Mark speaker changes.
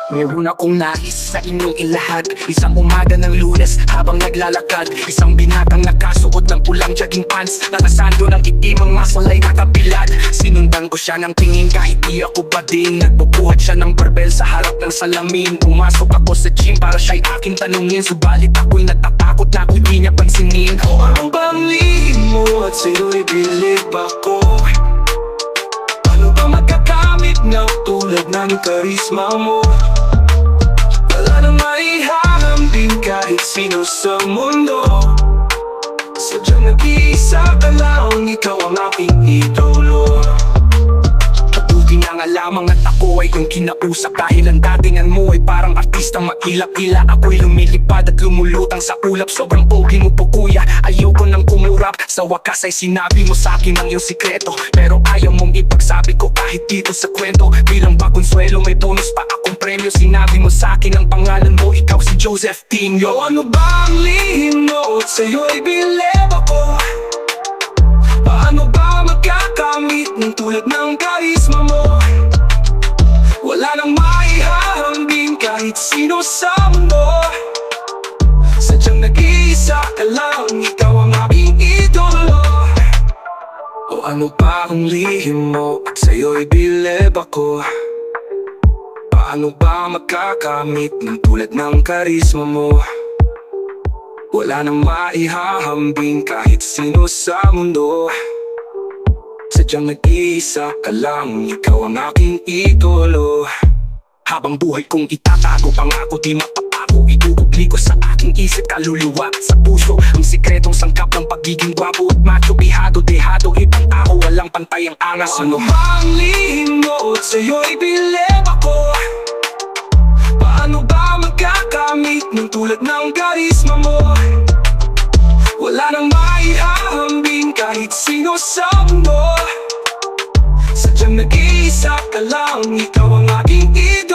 Speaker 1: Meron akong nais sa inyong ilahad. Isang umaga ng Lunes habang naglalakad, isang binatang nakasuot ng pulang jogging pants, nakasando ng itim ang masalay nakabilad. Sinundan ko siya ng tingin kahit di ako bading. Nagbubuhat siya ng barbell sa harap ng salamin. Pumasok ako sa gym para siya'y aking tanungin, subalit ako'y natatakot na kung di niya pansinin. O ano bang lihim mo at sa'yo'y bilib ako? Ano ba magkakamit na tulad ng karisma mo? Wala nang maihahambing kahit sino sa mundo. Sadyang nag-iisa ka lang, ikaw ang aking idolo. Buti na nga lamang at ako ay kung kinausap, dahil ang datingan mo ay parang artistang mailap-ila. Ako'y lumilipad at lumulutang sa ulap, sobrang pogi mo po kuya, ayoko nang kumurap. Sa wakas ay sinabi mo sa'kin ang iyong sikreto, pero ayaw mong ipagsabi ko kahit dito sa kwento. Bilang pakonsuelo may bonus pa akong premyo. Sinabi mo sa'kin ang pangalan mo, ikaw si Joseph Tinio. Ano ba ang lihim mo at sa'yo'y bilib ako? Paano ba magkakamit ng tulad ng karisma mo? Wala nang maihahambing kahit sino sa mundo. Sadyang nag-iisa ka lang, ikaw ang aking idolo. O ano pa ang lihim mo at sa'yo'y bilib ako? Paano ba magkakamit ng tulad ng karisma mo? Wala nang maihahambing kahit sino sa mundo. Sadyang nag-iisa ka lang, ikaw ang aking idolo. Habang buhay kong itatago, pangako di mapapako, itutugli ko sa aking isip, kaluluwa sa puso ang sikretong sangkap ng pagiging gwapo at macho. Bihado, dehado, ibang tao, walang pantay ang angas. Ano ba ang lihim mo at sa'yo'y bilib ako? Paano ba magkakamit ng tulad ng karisma mo? Wala nang maihahambing kahit sino sa mundo. Sadyang nag-iisa ka lang, ikaw ang aking idolo.